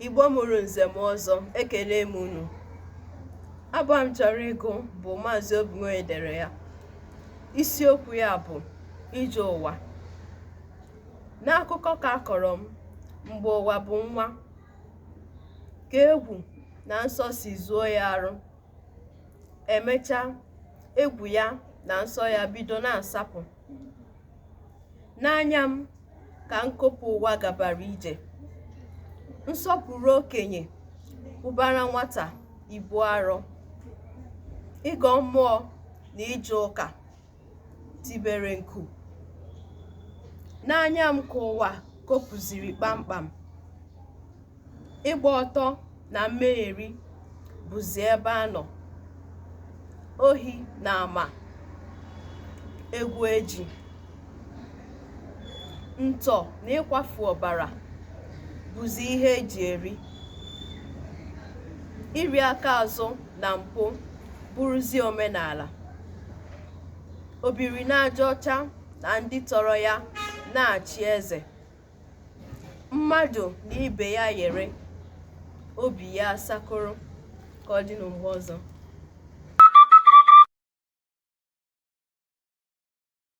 Igbo mụrụ nze m ọzọ, ekele m unu. Abụ m chọrọ ịgụ bụ Maazị Obinwe dere ya. Isiokwu ya bụ ije ụwa. N'akụkọ ka akọrọ m mgbe ụwa bụ nwa, ka egwu na nsọ si zuo ya arụ. Emechaa, egwu ya na nsọ ya bido na-asapụ. N'anya m ka nkopụ ụwa gabara ije. Nsọpụrụ okenye kwụbara nwata ibu arọ. Ịgọ mmụọ na ije ụka tibere nku. N'anya m ka ụwa kopụziri kpamkpam. Ịgba ọtọ na mmegheri bụzi ebe a nọ. Ohi na ama egwu eji. Ntọ na ịkwafu ọbara bụzi ihe eji eri. Iri aka azụ na mpụ bụrụzi omenala. Obiri na-aja ọcha na ndị tọrọ ya na-achị eze. Mmadụ na ibe ya yere, obi ya asakoro. Ka ọ dị na mgbe ọzọ.